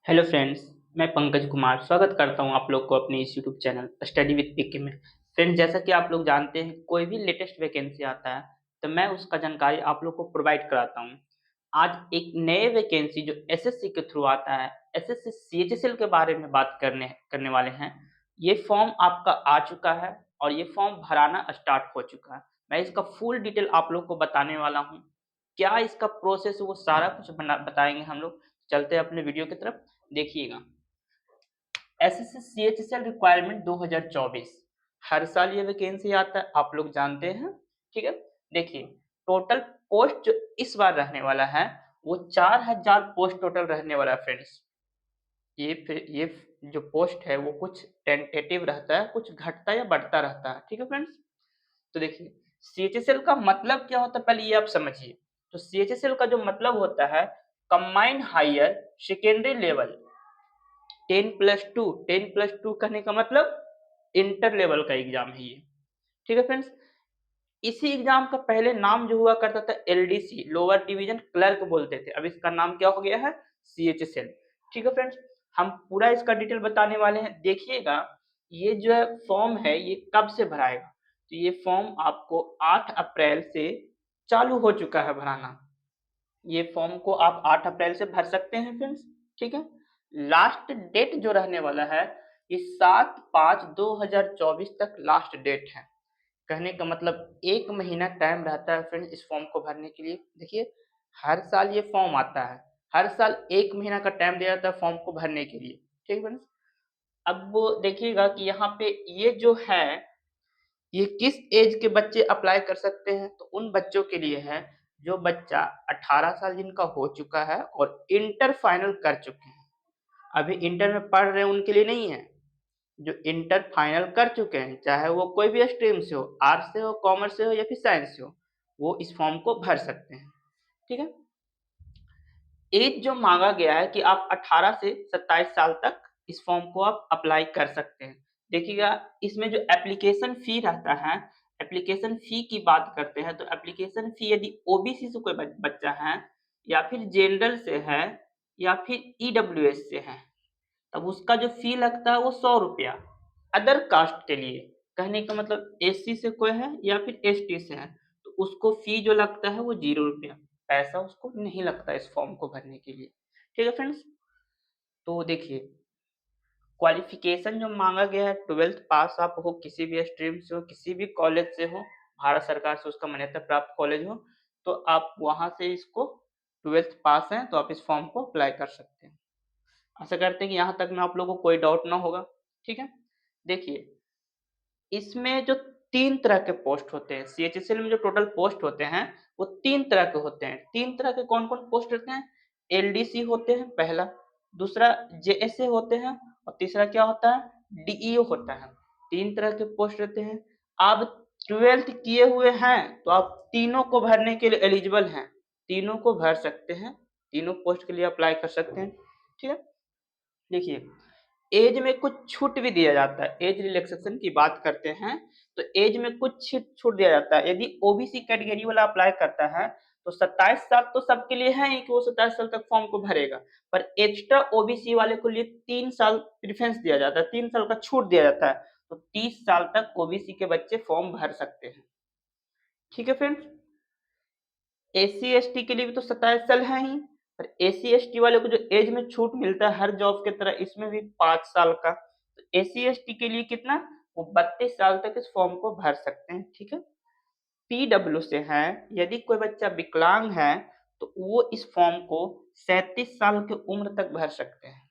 Hello friends. मैं पंकज कुमार स्वागत करता हूं आप लोग को अपने इस यूट्यूब चैनल स्टडी विद पीके में। फ्रेंड्स, जैसा कि आप लोग जानते हैं, कोई भी लेटेस्ट वैकेंसी आता है तो मैं उसका जानकारी आप लोग को प्रोवाइड कराता हूं। आज एक नए वैकेंसी जो एसएससी के थ्रू आता है, एसएससी सीएचएसएल के बारे में बात करने करने वाले हैं। ये फॉर्म आपका आ चुका है और ये फॉर्म भराना स्टार्ट हो चुका है। मैं इसका फुल डिटेल आप लोग को बताने वाला हूँ। क्या इसका प्रोसेस वो सारा कुछ बताएंगे हम लोग। चलते हैं अपने वीडियो की तरफ, देखिएगा। एसएससी सीएचएसएल रिक्वायरमेंट 2024 हर साल ये वैकेंसी आता है, आप लोग जानते हैं। ठीक है, देखिए टोटल पोस्ट जो इस बार रहने वाला है वो 4000 पोस्ट टोटल रहने वाला है फ्रेंड्स। ये जो पोस्ट है वो कुछ टेंटेटिव रहता है, कुछ घटता या बढ़ता रहता है। ठीक है फ्रेंड्स, तो देखिए सीएचएसएल का मतलब क्या होता है पहले ये आप समझिए। तो सीएचएसएल का जो मतलब होता है कंबाइंड हायर सेकेंडरी लेवल 10+2। 10+2 कहने का मतलब इंटर लेवल का एग्जाम है ये। ठीक है फ्रेंड्स, इसी एग्जाम का पहले नाम जो हुआ करता था एलडीसी, लोअर डिवीजन क्लर्क बोलते थे। अब इसका नाम क्या हो गया है, सीएचएसएल। ठीक है फ्रेंड्स, हम पूरा इसका डिटेल बताने वाले हैं। देखिएगा ये जो है फॉर्म है ये कब से भराएगा। तो ये फॉर्म आपको 8 अप्रैल से चालू हो चुका है भराना। ये फॉर्म को आप 8 अप्रैल से भर सकते हैं फ्रेंड्स। ठीक है, लास्ट डेट जो रहने वाला है ये 7/5/2024 तक लास्ट डेट है। कहने का मतलब 1 महीना टाइम रहता है फ्रेंड्स इस फॉर्म को भरने के लिए। देखिए हर साल ये फॉर्म आता है, हर साल 1 महीना का टाइम दिया जाता है फॉर्म को भरने के लिए। ठीक है फ्रेंड्स, अब वो देखिएगा कि यहाँ पे ये जो है ये किस एज के बच्चे अप्लाई कर सकते हैं। तो उन बच्चों के लिए है जो बच्चा 18 साल जिनका हो चुका है और इंटर फाइनल कर चुके हैं। अभी इंटर में पढ़ रहे हैं उनके लिए नहीं है। जो इंटर फाइनल कर चुके हैं, चाहे वो कोई भी स्ट्रीम से हो, आर्ट्स से हो, कॉमर्स से हो या फिर साइंस से हो, वो इस फॉर्म को भर सकते हैं। ठीक है, एज जो मांगा गया है कि आप 18 से 27 साल तक इस फॉर्म को आप अप्लाई कर सकते हैं। देखिएगा इसमें जो एप्लीकेशन फी रहता है, एप्लीकेशन फी की बात करते हैं तो एप्लीकेशन फी यदि ओबीसी से कोई बच्चा है या फिर जनरल से है या फिर ईडब्ल्यूएस से है, तब उसका जो फी लगता है वो 100 रुपया। अदर कास्ट के लिए, कहने का मतलब एससी से कोई है या फिर एसटी से है, तो उसको फी जो लगता है वो 0 रुपया, पैसा उसको नहीं लगता इस फॉर्म को भरने के लिए। ठीक है फ्रेंड्स, तो देखिए क्वालिफिकेशन जो मांगा गया है 12th पास आप हो, किसी भी स्ट्रीम से हो, किसी भी कॉलेज से हो, भारत सरकार से उसका मान्यता प्राप्त कॉलेज हो, तो आप वहां से इसको 12th पास हैं तो आप इस फॉर्म को अप्लाई कर सकते हैं। आशा करते हैं कि यहाँ तक में आप लोगों को कोई डाउट ना होगा। ठीक है, देखिए इसमें जो 3 तरह के पोस्ट होते हैं, सीएचएसएल में जो टोटल पोस्ट होते हैं वो 3 तरह के होते हैं। 3 तरह के कौन-कौन पोस्ट होते हैं, एलडीसी होते हैं पहला, दूसरा जेएसए होते हैं और तीसरा क्या होता है डीईओ होता है। 3 तरह के पोस्ट रहते हैं। आप 12th किए हुए हैं तो आप तीनों को भरने के लिए एलिजिबल हैं, तीनों को भर सकते हैं, तीनों पोस्ट के लिए अप्लाई कर सकते हैं। ठीक है, देखिए एज में कुछ छूट भी दिया जाता है। एज रिलैक्सेशन की बात करते हैं तो एज में कुछ छूट दिया जाता है। यदि ओबीसी कैटेगरी वाला अप्लाई करता है तो 27 साल तो सबके लिए है ही कि वो 27 साल तक फॉर्म को भरेगा, पर एक्स्ट्रा ओबीसी वाले को लिए 3 साल प्रेफरेंस दिया जाता है, 3 साल का छूट दिया जाता है। तो 30 साल तक ओबीसी के बच्चे फॉर्म भर सकते हैं। ठीक है फ्रेंड्स, एससी एसटी के लिए भी तो 27 साल है ही, पर एससी एसटी वाले को जो एज में छूट मिलता है हर जॉब के तरह इसमें भी 5 साल का। तो एससी एसटी के लिए कितना, वो 32 साल तक इस फॉर्म को भर सकते हैं। ठीक है, पीडब्ल्यू से है, यदि कोई बच्चा विकलांग है तो वो इस फॉर्म को 37 साल की उम्र तक भर सकते हैं।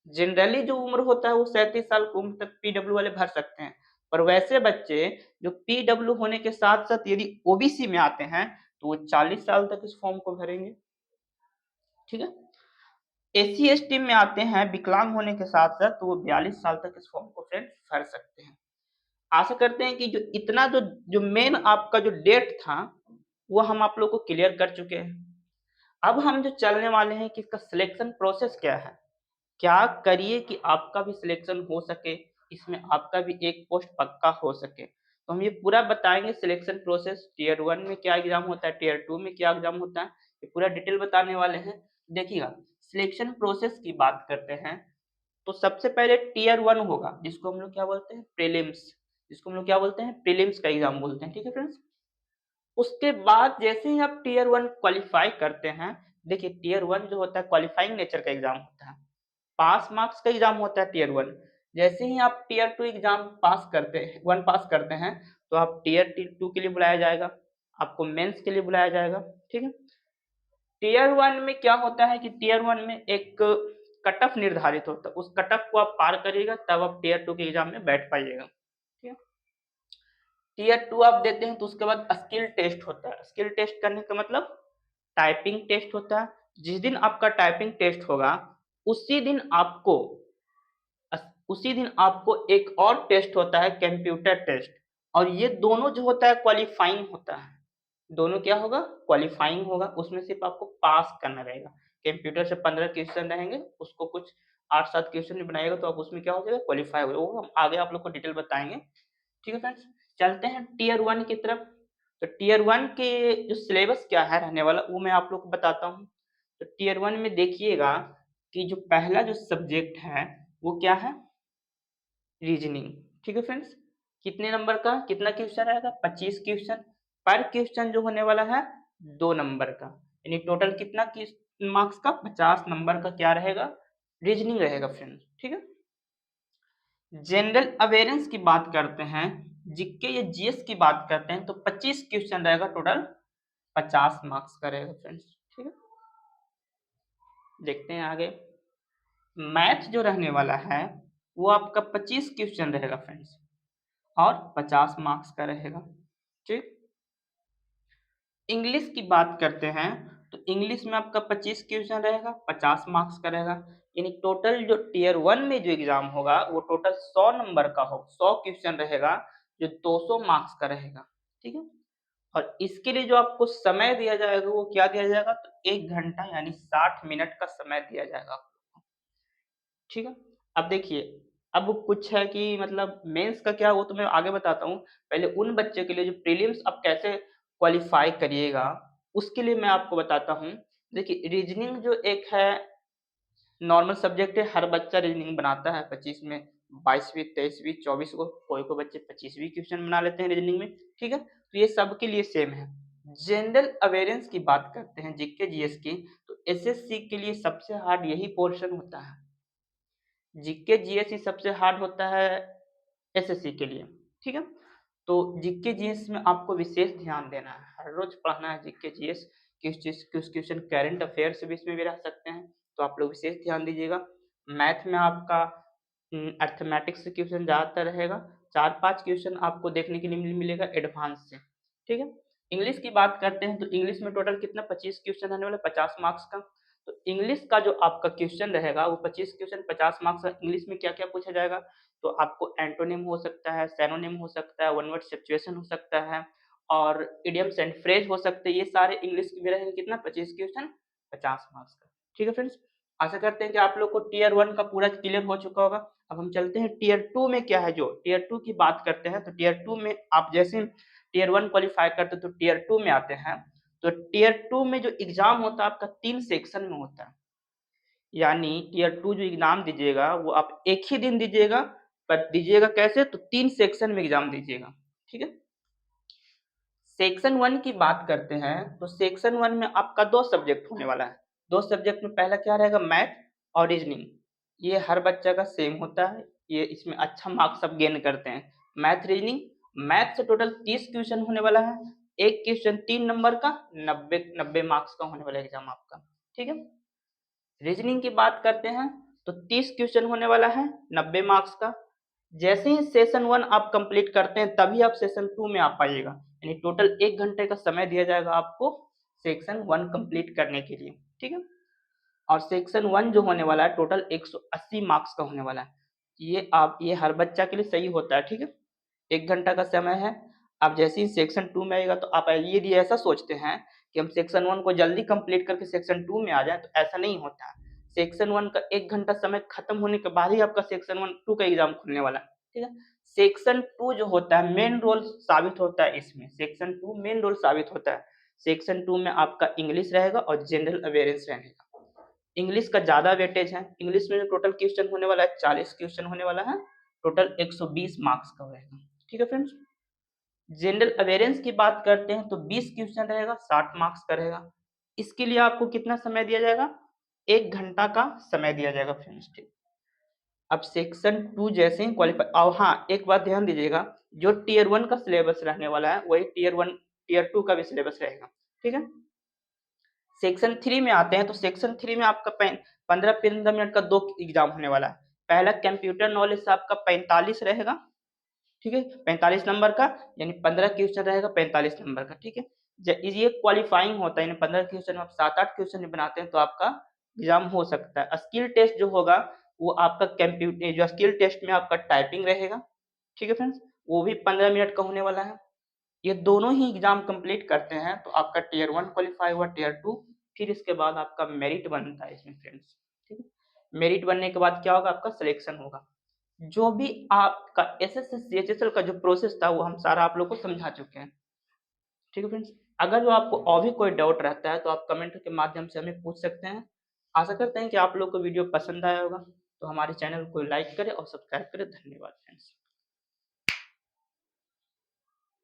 जनरली जो उम्र होता है वो 37 साल की उम्र तक पीडब्ल्यू वाले भर सकते हैं, पर वैसे बच्चे जो पीडब्ल्यू होने के साथ साथ यदि ओबीसी में आते हैं तो वो 40 साल तक इस फॉर्म को भरेंगे। ठीक है, एससी एसटी में आते हैं विकलांग होने के साथ साथ तो वो 42 साल तक इस फॉर्म को फ्रेंड्स भर सकते हैं। आशा करते हैं कि जो इतना जो जो मेन आपका जो डेट था वो हम आप लोग को क्लियर कर चुके हैं। अब हम जो चलने वाले हैं कि इसका सिलेक्शन प्रोसेस क्या है, क्या करिए कि आपका भी सिलेक्शन हो सके, इसमें आपका भी एक पोस्ट पक्का हो सके। तो हम ये पूरा बताएंगे सिलेक्शन प्रोसेस, टीयर 1 में क्या एग्जाम होता है, टीयर 2 में क्या एग्जाम होता है, ये पूरा डिटेल बताने वाले हैं। देखिएगा सिलेक्शन प्रोसेस की बात करते हैं तो सबसे पहले टियर 1 होगा, जिसको हम लोग क्या बोलते हैं, प्रीलिम्स, जिसको हम लोग क्या बोलते हैं, प्रीलिम्स का एग्जाम बोलते हैं। ठीक है फ्रेंड्स, उसके बाद जैसे ही आप टियर 1 क्वालिफाई करते हैं, देखिए टियर 1 जो होता है क्वालिफाइंग नेचर का एग्जाम होता है, पास मार्क्स का एग्जाम होता है टियर 1। जैसे ही आप टियर 2 एग्जाम पास करते हैं, 1 पास करते हैं, तो आप टियर 2 के लिए बुलाया जाएगा, आपको मेंस के लिए बुलाया जाएगा। ठीक है, टियर 1 में क्या होता है कि टियर 1 में एक कट ऑफ निर्धारित होता है, उस कट ऑफ को आप पार करिएगा तब आप टियर 2 के एग्जाम में बैठ पाइएगा। ठीक है, टियर 2 आप देते हैं तो उसके बाद स्किल टेस्ट होता है। स्किल टेस्ट करने का मतलब टाइपिंग टेस्ट होता है। जिस दिन आपका टाइपिंग टेस्ट होगा उसी दिन आपको उसी दिन आपको एक और टेस्ट होता है, कंप्यूटर टेस्ट, और ये दोनों जो होता है क्वालिफाइंग होता है। दोनों क्या होगा, क्वालिफाइंग होगा, उसमें सिर्फ आपको पास करना रहेगा। कंप्यूटर से 15 क्वेश्चन रहेंगे, उसको कुछ 8-7 क्वेश्चन भी बनाइएगा तो आप उसमें क्या हो जाएगा, क्वालिफाई हो जाएगा। वो हम आगे आप लोग को डिटेल बताएंगे। ठीक है फ्रेंड्स, चलते हैं टियर 1 की तरफ। तो टियर 1 के जो सिलेबस क्या है रहने वाला वो मैं आप लोग को बताता हूँ। तो टियर 1 में देखिएगा कि जो पहला जो सब्जेक्ट है वो क्या है, रीजनिंग। ठीक है फ्रेंड्स, कितने नंबर का, कितना क्वेश्चन रहेगा, 25 क्वेश्चन। पर क्वेश्चन जो होने वाला है 2 नंबर का, यानी टोटल कितना मार्क्स का, 50 नंबर का क्या रहेगा, रीजनिंग रहेगा फ्रेंड्स। ठीक है, जनरल अवेयरेंस की बात करते हैं, जीके या जीएस की बात करते हैं तो 25 क्वेश्चन रहेगा, टोटल 50 मार्क्स का रहेगा फ्रेंड्स। ठीक है, देखते हैं आगे। मैथ जो रहने वाला है वो आपका 25 क्वेश्चन रहेगा फ्रेंड्स, और 50 मार्क्स का रहेगा। ठीक, इंग्लिश की बात करते हैं तो इंग्लिश में आपका 25 क्वेश्चन रहेगा, 50 मार्क्स का रहेगा। यानी टोटल जो टियर 1 में जो एग्जाम होगा वो टोटल 100 नंबर का हो, 100 क्वेश्चन रहेगा जो 200 मार्क्स का रहेगा। ठीक है, और इसके लिए जो आपको समय दिया जाएगा वो क्या दिया जाएगा, तो 1 घंटा यानी 60 मिनट का समय दिया जाएगा। ठीक है, अब देखिए, अब कुछ है कि मतलब मेंस का क्या, वो तो मैं आगे बताता हूँ। पहले उन बच्चे के लिए जो प्रीलिम्स आप कैसे क्वालिफाई करिएगा उसके लिए मैं आपको बताता हूँ। देखिए रीजनिंग जो एक है नॉर्मल सब्जेक्ट है, हर बच्चा रीजनिंग बनाता है। 25 में 22वीं 23वीं 24 को कोई बच्चे 25वीं क्वेश्चन बना लेते हैं रीजनिंग में। ठीक है, तो ये सबके लिए सेम है। जनरल अवेयरेंस की बात करते हैं, जीके जीएस की, तो एसएससी के लिए सबसे हार्ड यही पोर्शन होता है। जीके जीएस ही सबसे हार्ड होता है एसएससी के लिए। ठीक है, तो जीके जीएस में आपको विशेष ध्यान देना है, हर रोज पढ़ना है जीके जीएस। किस चीज कुछ क्वेश्चन करंट अफेयर्स भी इसमें भी रह सकते हैं, तो आप लोग विशेष ध्यान दीजिएगा। मैथ में आपका अर्थमेटिक्स से क्वेश्चन ज्यादातर रहेगा, 4-5 क्वेश्चन आपको देखने के लिए मिलेगा एडवांस से। ठीक है, इंग्लिश की बात करते हैं तो इंग्लिश में टोटल कितना 25 क्वेश्चन आने वाला, 50 मार्क्स का। तो इंग्लिश का जो आपका क्वेश्चन रहेगा वो 25 क्वेश्चन 50 मार्क्स का। इंग्लिश में क्या क्या पूछा जाएगा, तो आपको एंटोनिम हो सकता है, सैनोनिम हो सकता है, वन वर्ड सिचुएशन हो सकता है, और इडियम्स एंड फ्रेज हो सकते हैं। ये सारे इंग्लिश के भी रहेंगे, कितना 25 क्वेश्चन 50 मार्क्स का। ठीक है फ्रेंड्स, आशा करते हैं कि आप लोग को टियर 1 का पूरा क्लियर हो चुका होगा। अब हम चलते हैं टियर 2 में क्या है, जो टियर 2 की बात करते हैं। तो टियर 2 में आप जैसे टियर 1 क्वालिफाई करते तो टियर 2 में आते हैं। तो टियर 2 में जो एग्जाम होता है आपका 3 सेक्शन में होता है, यानी टियर 2 जो एग्जाम दीजिएगा वो आप एक ही दिन दीजिएगा, पर दीजिएगा कैसे, तो 3 सेक्शन में एग्जाम दीजिएगा। ठीक है, सेक्शन 1 की बात करते हैं तो सेक्शन 1 में आपका 2 सब्जेक्ट होने वाला है। 2 सब्जेक्ट में पहला क्या रहेगा, मैथ और रीजनिंग। ये हर बच्चा का सेम होता है, ये इसमें अच्छा मार्क्स सब गेन करते हैं। मैथ रीजनिंग, मैथ से टोटल 30 क्वेश्चन होने वाला है, एक क्वेश्चन 3 नंबर का, 90 मार्क्स का होने वाला एग्जाम आपका। ठीक है, रीजनिंग की बात करते हैं तो 30 क्वेश्चन होने वाला है, 90 मार्क्स का। जैसे ही सेशन 1 आप कंप्लीट करते हैं तभी आप सेशन 2 में आ पाइएगा, यानी टोटल 1 घंटे का समय दिया जाएगा आपको सेक्शन 1 कंप्लीट करने के लिए। ठीक है, और सेक्शन 1 जो होने वाला है टोटल 180 मार्क्स का होने वाला है। ये हर बच्चा के लिए सही होता है। ठीक है, 1 घंटा का समय है। आप जैसे ही सेक्शन 2 में आएगा तो आप यदि ऐसा सोचते हैं कि हम सेक्शन 1 को जल्दी कंप्लीट करके सेक्शन 2 में आ जाए, तो ऐसा नहीं होता है। सेक्शन 1 का 1 घंटा समय खत्म होने के बाद ही आपका सेक्शन 1 2 का एग्जाम खुलने वाला है। ठीक है, सेक्शन 2 जो होता है मेन रोल साबित होता है इसमें, सेक्शन 2 मेन रोल साबित होता है। सेक्शन 2 में आपका इंग्लिश रहेगा और जनरल अवेयरेंस रहेगा। इंग्लिश का ज़्यादा वेटेज है। इंग्लिश में जो टोटल क्वेश्चन होने वाला है 40 क्वेश्चन होने वाला है, टोटल 120 मार्क्स का रहेगा। ठीक है फ्रेंड्स। जनरल अवेयरेंस की बात करते हैं तो 20 क्वेश्चन रहेगा, 60 मार्क्स का रहेगा। इसके लिए आपको कितना समय दिया जाएगा? 1 घंटा का समय दिया जाएगा फ्रेंड्स। ठीक। अब सेक्शन 2 जैसे ही क्वालिफाई, और हाँ एक बात ध्यान दीजिएगा, जो टियर 1 का सिलेबस रहने वाला है वही टियर 2 का भी सिलेबस रहेगा। ठीक है। सेक्शन 3 में आते हैं तो सेक्शन 3 में आपका 15 मिनट का 2 एग्जाम होने वाला है। पहला कंप्यूटर नॉलेज से आपका 45 रहेगा। ठीक है, 45 नंबर का, यानी 15 क्वेश्चन रहेगा 45 नंबर का। ठीक है। ये क्वालिफाइंग होता है, यानी 15 क्वेश्चन में आप 7-8 क्वेश्चन भी बनाते हैं तो आपका एग्जाम हो सकता है। स्किल टेस्ट जो होगा वो आपका कंप्यूटर, जो स्किल टेस्ट में आपका टाइपिंग रहेगा। ठीक है फ्रेंड्स, वो भी 15 मिनट का होने वाला है। ये दोनों ही एग्जाम कंप्लीट करते हैं तो आपका टियर 1 क्वालिफाई हुआ, टियर 2, फिर इसके बाद आपका मेरिट बनता है इसमें फ्रेंड्स। ठीक है। मेरिट बनने के बाद क्या होगा? आपका सिलेक्शन होगा। जो भी आपका एसएससी सीएचएसएल का जो प्रोसेस था वो हम सारा आप लोग को समझा चुके हैं। ठीक है फ्रेंड्स। अगर जो आपको और भी कोई डाउट रहता है तो आप कमेंट के माध्यम से हमें पूछ सकते हैं। आशा करते हैं कि आप लोग को वीडियो पसंद आया होगा, तो हमारे चैनल को लाइक करें और सब्सक्राइब करें। धन्यवाद फ्रेंड्स।